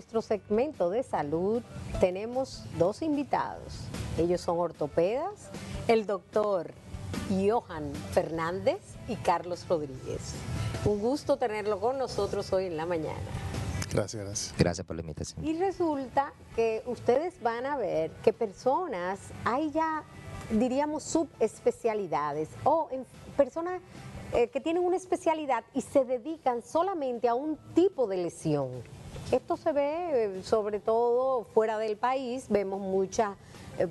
nuestro segmento de salud tenemos dos invitados. Ellos son ortopedas, el doctor Johan Fernández y Carlos Rodríguez. Un gusto tenerlo con nosotros hoy en la mañana. Gracias, gracias. Gracias por la invitación. Y resulta que ustedes van a ver que personas, hay ya, diríamos, subespecialidades o personas que tienen una especialidad y se dedican solamente a un tipo de lesión. Esto se ve sobre todo fuera del país, vemos muchas,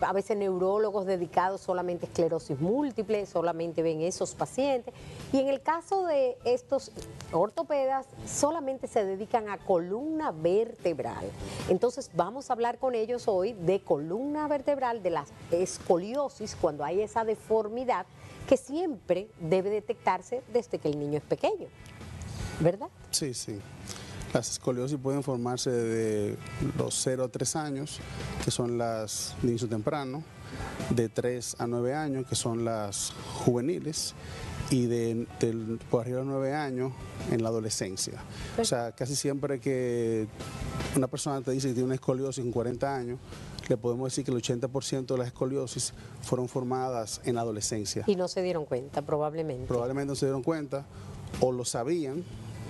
a veces neurólogos dedicados solamente a esclerosis múltiple, solamente ven esos pacientes. Y en el caso de estos ortopedas, solamente se dedican a columna vertebral. Entonces vamos a hablar con ellos hoy de columna vertebral, de la escoliosis, cuando hay esa deformidad que siempre debe detectarse desde que el niño es pequeño, ¿verdad? Sí, sí. Las escoliosis pueden formarse de los 0 a 3 años, que son las de inicio temprano, de 3 a 9 años, que son las juveniles, y por arriba de 9 años en la adolescencia. O sea, casi siempre que una persona te dice que tiene una escoliosis en 40 años, le podemos decir que el 80% de las escoliosis fueron formadas en la adolescencia. Y no se dieron cuenta, probablemente. Probablemente no se dieron cuenta, o lo sabían,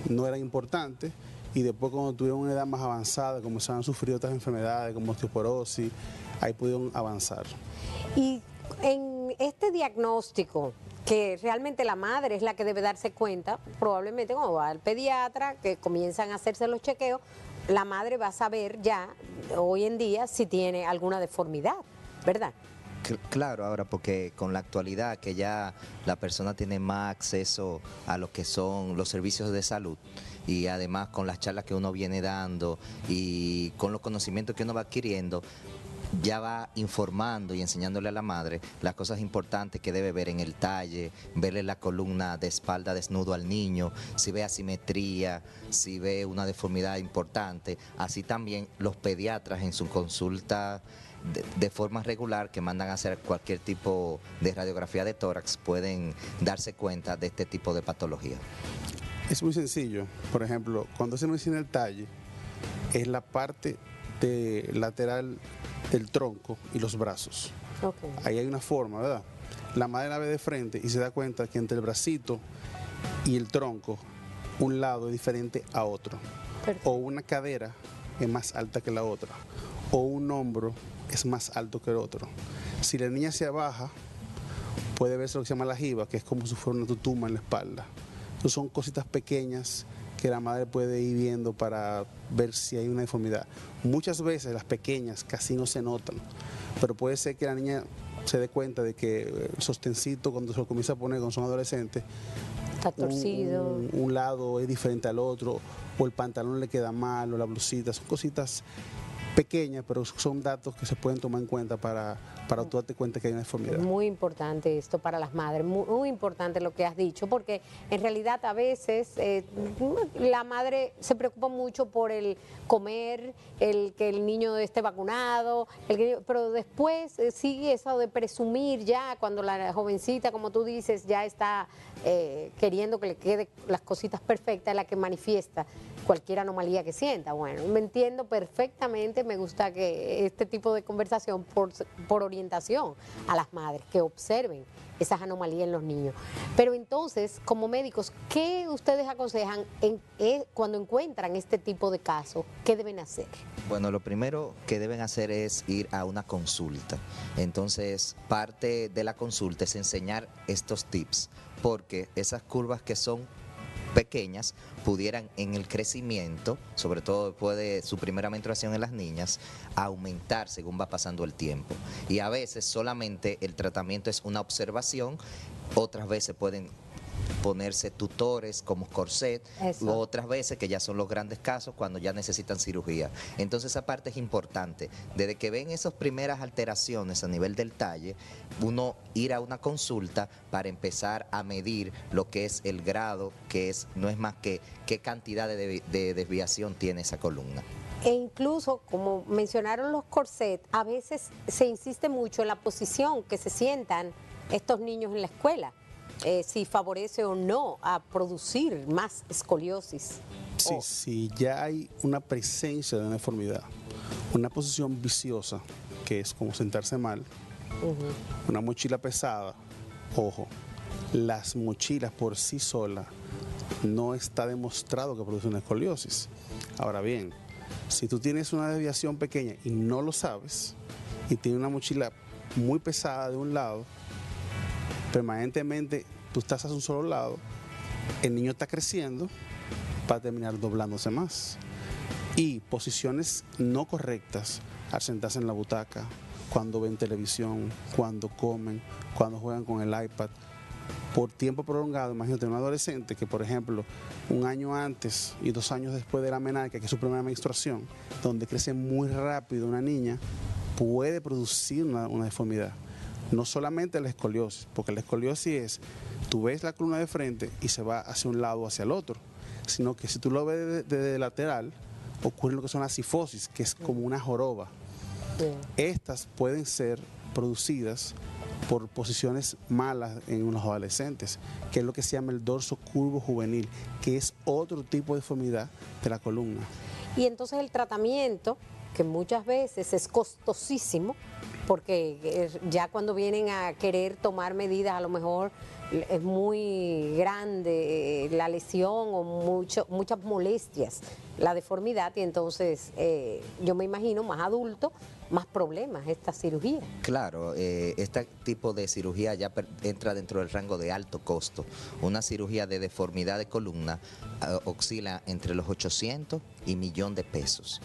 no era importante, y después cuando tuvieron una edad más avanzada, comenzaron a sufrir otras enfermedades como osteoporosis, ahí pudieron avanzar. Y en este diagnóstico, que realmente la madre es la que debe darse cuenta, probablemente cuando va al pediatra, que comienzan a hacerse los chequeos, la madre va a saber ya hoy en día si tiene alguna deformidad, ¿verdad? Claro, ahora porque con la actualidad que ya la persona tiene más acceso a lo que son los servicios de salud y además con las charlas que uno viene dando y con los conocimientos que uno va adquiriendo, ya va informando y enseñándole a la madre las cosas importantes que debe ver en el talle, verle la columna de espalda desnudo al niño, si ve asimetría, si ve una deformidad importante. Así también los pediatras en su consulta de forma regular que mandan a hacer cualquier tipo de radiografía de tórax pueden darse cuenta de este tipo de patología. Es muy sencillo. Por ejemplo, cuando se menciona el talle, es la parte lateral del tronco y los brazos. Okay. Ahí hay una forma, ¿verdad? La madre la ve de frente y se da cuenta que entre el bracito y el tronco, un lado es diferente a otro. Perfecto. O una cadera es más alta que la otra, o un hombro es más alto que el otro. Si la niña se abaja, puede verse lo que se llama la jiba, que es como si fuera una tutuma en la espalda. Entonces son cositas pequeñas que la madre puede ir viendo para ver si hay una deformidad. Muchas veces las pequeñas casi no se notan, pero puede ser que la niña se dé cuenta de que el sostencito cuando se lo comienza a poner cuando son adolescentes, Está torcido. un lado es diferente al otro, o el pantalón le queda mal, o la blusita, son cositas pequeñas, pero son datos que se pueden tomar en cuenta para tú darte cuenta que hay una deformidad. Muy importante esto para las madres, muy importante lo que has dicho, porque en realidad a veces la madre se preocupa mucho por el comer, el que el niño esté vacunado, pero después sigue eso de presumir ya cuando la jovencita, como tú dices, ya está queriendo que le quede las cositas perfectas, la que manifiesta cualquier anomalía que sienta. Bueno, me entiendo perfectamente, me gusta que este tipo de conversación por orientación a las madres, que observen esas anomalías en los niños. Pero entonces, como médicos, ¿qué ustedes aconsejan cuando encuentran este tipo de casos? ¿Qué deben hacer? Bueno, lo primero que deben hacer es ir a una consulta. Entonces, parte de la consulta es enseñar estos tips, porque esas curvas que son pequeñas pudieran en el crecimiento, sobre todo después de su primera menstruación en las niñas, aumentar según va pasando el tiempo. Y a veces solamente el tratamiento es una observación, otras veces pueden ponerse tutores como corset, u otras veces que ya son los grandes casos cuando ya necesitan cirugía. Entonces esa parte es importante. Desde que ven esas primeras alteraciones a nivel del talle, uno ir a una consulta para empezar a medir lo que es el grado, que no es más que qué cantidad de desviación tiene esa columna. E incluso, como mencionaron los corsets, a veces se insiste mucho en la posición que se sientan estos niños en la escuela. Si favorece o no a producir más escoliosis. Sí, sí, ya hay una presencia de una deformidad, una posición viciosa, que es como sentarse mal, una mochila pesada. Ojo, las mochilas por sí solas no está demostrado que produce una escoliosis. Ahora bien, si tú tienes una desviación pequeña y no lo sabes, y tienes una mochila muy pesada de un lado, permanentemente tú estás a un solo lado, el niño está creciendo para terminar doblándose más. Y posiciones no correctas al sentarse en la butaca, cuando ven televisión, cuando comen, cuando juegan con el iPad, por tiempo prolongado. Imagínate un adolescente que, por ejemplo, un año antes y 2 años después de la menarquia, que es su primera menstruación, donde crece muy rápido una niña, puede producir una deformidad. No solamente la escoliosis, porque la escoliosis es, tú ves la columna de frente y se va hacia un lado o hacia el otro, sino que si tú lo ves de lateral, ocurre lo que son las cifosis, que es como una joroba. Estas pueden ser producidas por posiciones malas en los adolescentes, que es lo que se llama el dorso curvo juvenil, que es otro tipo de deformidad de la columna. Y entonces el tratamiento, que muchas veces es costosísimo, porque ya cuando vienen a querer tomar medidas, a lo mejor es muy grande la lesión o muchas molestias, la deformidad, y entonces yo me imagino más adulto, más problemas esta cirugía. Claro, este tipo de cirugía ya entra dentro del rango de alto costo. Una cirugía de deformidad de columna oscila entre los 800 y 1.000.000 de pesos.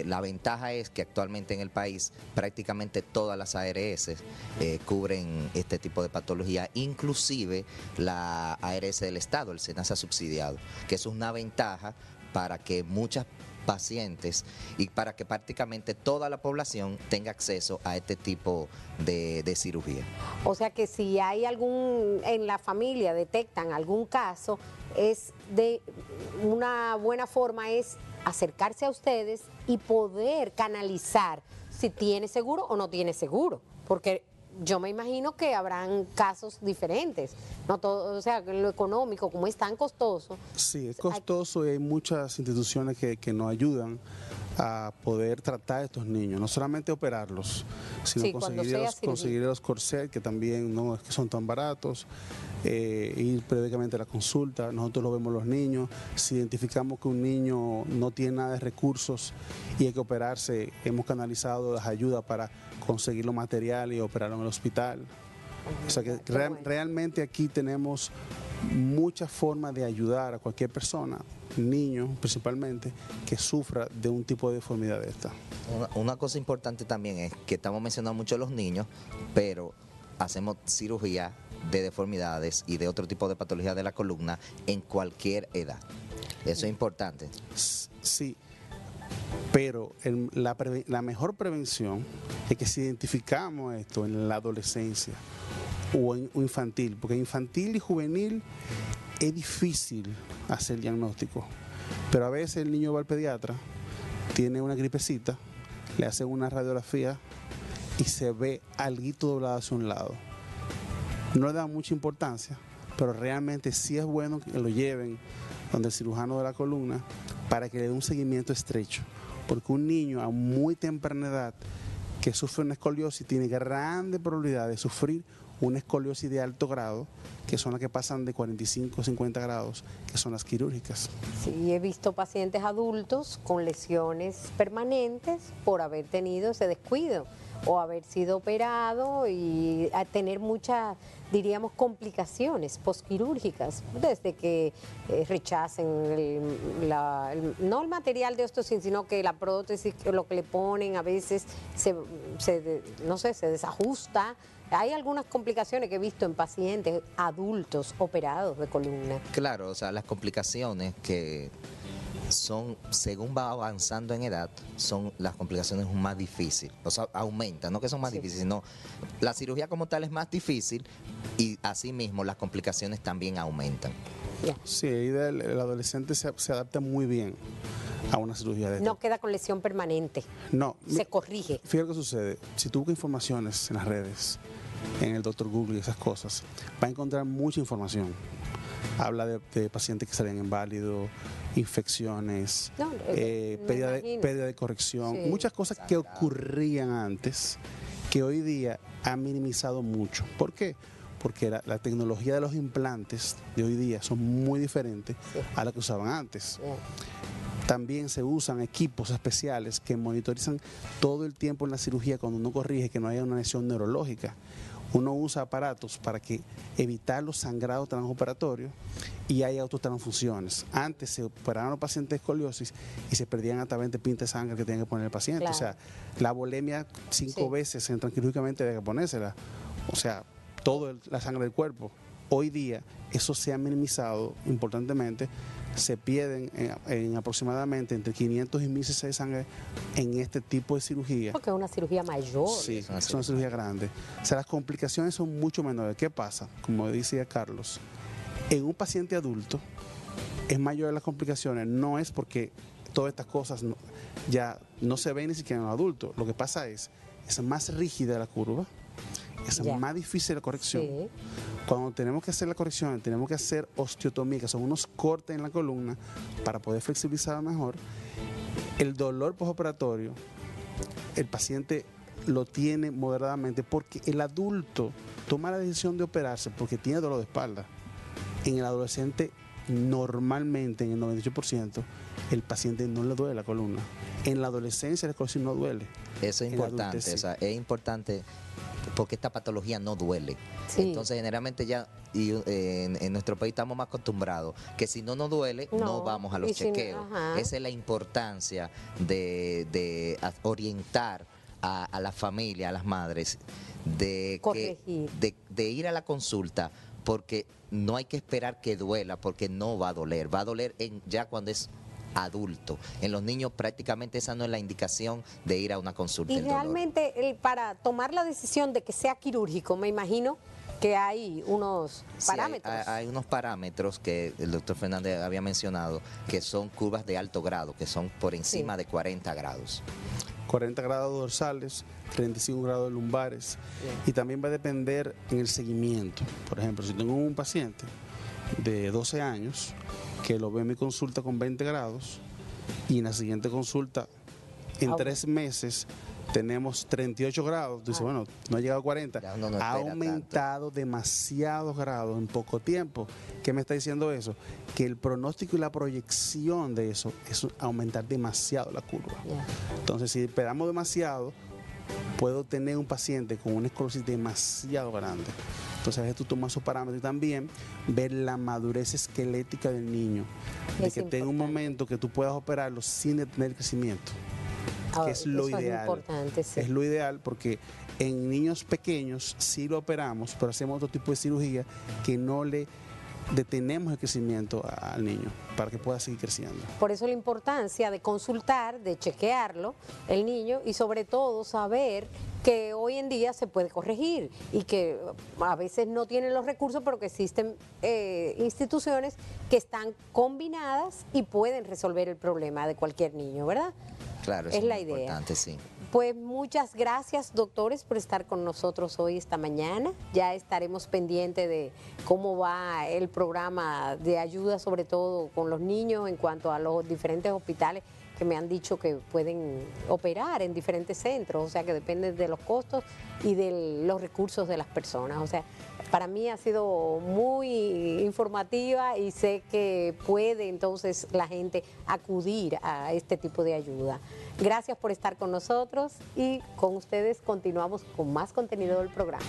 La ventaja es que actualmente en el país prácticamente todas las ARS cubren este tipo de patología, inclusive la ARS del Estado, el SENASA subsidiado, que es una ventaja para que muchas pacientes y para que prácticamente toda la población tenga acceso a este tipo de cirugía. O sea que si hay en la familia detectan algún caso, es de una buena forma es acercarse a ustedes y poder canalizar si tiene seguro o no tiene seguro, porque yo me imagino que habrán casos diferentes, no todo, o sea, lo económico, como es tan costoso. Sí, es costoso y hay muchas instituciones que nos ayudan a poder tratar a estos niños, no solamente operarlos, sino conseguir los corsets, que también no es que son tan baratos, ir periódicamente a la consulta. Nosotros lo vemos los niños, si identificamos que un niño no tiene nada de recursos y hay que operarse, hemos canalizado las ayudas para conseguir los materiales y operarlo en el hospital. O sea que realmente aquí tenemos muchas formas de ayudar a cualquier persona, niños principalmente, que sufra de un tipo de deformidad de esta. Una cosa importante también es que estamos mencionando mucho a los niños, pero hacemos cirugía de deformidades y de otro tipo de patología de la columna en cualquier edad. Eso es importante. Sí, pero la mejor prevención es que si identificamos esto en la adolescencia o infantil, porque infantil y juvenil es difícil hacer el diagnóstico, pero a veces el niño va al pediatra, tiene una gripecita, le hacen una radiografía y se ve alguito doblado hacia un lado. No le da mucha importancia, pero realmente sí es bueno que lo lleven donde el cirujano de la columna para que le dé un seguimiento estrecho, porque un niño a muy temprana edad que sufre una escoliosis tiene grande probabilidad de sufrir una escoliosis de alto grado, que son las que pasan de 45 a 50 grados, que son las quirúrgicas. Sí, he visto pacientes adultos con lesiones permanentes por haber tenido ese descuido o haber sido operado y a tener muchas, diríamos, complicaciones posquirúrgicas, desde que rechacen no el material de osteosíntesis, sino que la prótesis, lo que le ponen a veces no sé, se desajusta. Hay algunas complicaciones que he visto en pacientes adultos operados de columna. Claro, o sea, las complicaciones que son, según va avanzando en edad, son las complicaciones más difíciles, o sea, aumentan, no que son más difíciles, sino la cirugía como tal es más difícil y asimismo las complicaciones también aumentan. Sí, el adolescente se adapta muy bien a una cirugía de esta. No queda con lesión permanente. No. Se corrige. Fíjate lo que sucede. Si tú buscas informaciones en las redes, en el Dr. Google y esas cosas, va a encontrar mucha información. habla de pacientes que salen inválidos, infecciones, No, me imagino. pérdida de corrección, Sí. muchas cosas que ocurrían antes que hoy día han minimizado mucho. ¿Por qué? Porque la tecnología de los implantes de hoy día son muy diferentes Sí. a la que usaban antes. Bien. También se usan equipos especiales que monitorizan todo el tiempo en la cirugía cuando uno corrige que no haya una lesión neurológica. Uno usa aparatos para evitar los sangrados transoperatorios y hay autotransfusiones. Antes se operaban los pacientes de escoliosis y se perdían hasta 20 pintas de sangre que tenía que poner el paciente. Claro. O sea, la volemia 5 Sí. veces quirúrgicamente debe ponérsela. O sea, toda la sangre del cuerpo. Hoy día eso se ha minimizado importantemente, se pierden en aproximadamente entre 500 y 1000 cc de sangre en este tipo de cirugía. Porque es una cirugía mayor. Sí, Es una es una cirugía grande. O sea, las complicaciones son mucho menores. ¿Qué pasa? Como decía Carlos, en un paciente adulto es mayor las complicaciones, no es porque todas estas cosas ya no se ven ni siquiera en los adultos. Lo que pasa es más rígida la curva, es Ya. más difícil la corrección. Sí. Cuando tenemos que hacer la corrección, tenemos que hacer osteotomía, que son unos cortes en la columna para poder flexibilizar mejor. El dolor postoperatorio, el paciente lo tiene moderadamente porque el adulto toma la decisión de operarse porque tiene dolor de espalda. En el adolescente, normalmente, en el 98%, el paciente no le duele la columna. En la adolescencia, la escoliosis no duele. Eso es En la importante, adultez, sí. o sea, es importante porque esta patología no duele. Sí. Entonces, generalmente ya en nuestro país estamos más acostumbrados que si no nos duele, no, No, vamos a los y si no- chequeos. ajá. Esa es la importancia de orientar a la familia, a las madres, Corregir. de ir a la consulta, porque no hay que esperar que duela, porque no va a doler. Va a doler ya cuando es adulto. En los niños prácticamente esa no es la indicación de ir a una consulta. Y el dolor. realmente para tomar la decisión de que sea quirúrgico, me imagino que hay unos Sí, parámetros. hay unos parámetros que el doctor Fernández había mencionado, que son curvas de alto grado, que son por encima Sí. de 40 grados. 40 grados dorsales, 35 grados lumbares. Bien. Y también va a depender en el seguimiento. Por ejemplo, si tengo un paciente de 12 años que lo veo en mi consulta con 20 grados y en la siguiente consulta en Ah, 3 meses tenemos 38 grados, dice, Ah. bueno, no ha llegado a 40, Ya uno no ha espera aumentado demasiados grados en poco tiempo. ¿Qué me está diciendo eso? Que el pronóstico y la proyección de eso es aumentar demasiado la curva. Ya. Entonces, si esperamos demasiado, puedo tener un paciente con una esclerosis demasiado grande. Entonces, a veces tú tomas esos parámetros y también ver la madurez esquelética del niño. De Es que tenga un importante. momento que tú puedas operarlo sin detener el crecimiento. Ah, Que es lo eso ideal. Es importante, sí. Es lo ideal porque en niños pequeños sí lo operamos, pero hacemos otro tipo de cirugía que no le detenemos el crecimiento al niño para que pueda seguir creciendo. Por eso la importancia de consultar, de chequearlo, el niño, y sobre todo saber que hoy en día se puede corregir y que a veces no tienen los recursos, pero que existen instituciones que están combinadas y pueden resolver el problema de cualquier niño, ¿verdad? Claro, Es eso la muy idea. importante, sí. Pues muchas gracias, doctores, por estar con nosotros hoy, esta mañana. Ya estaremos pendientes de cómo va el programa de ayuda, sobre todo con los niños, en cuanto a los diferentes hospitales que me han dicho que pueden operar en diferentes centros, o sea que depende de los costos y de los recursos de las personas. O sea, para mí ha sido muy informativa y sé que puede entonces la gente acudir a este tipo de ayuda. Gracias por estar con nosotros y con ustedes continuamos con más contenido del programa.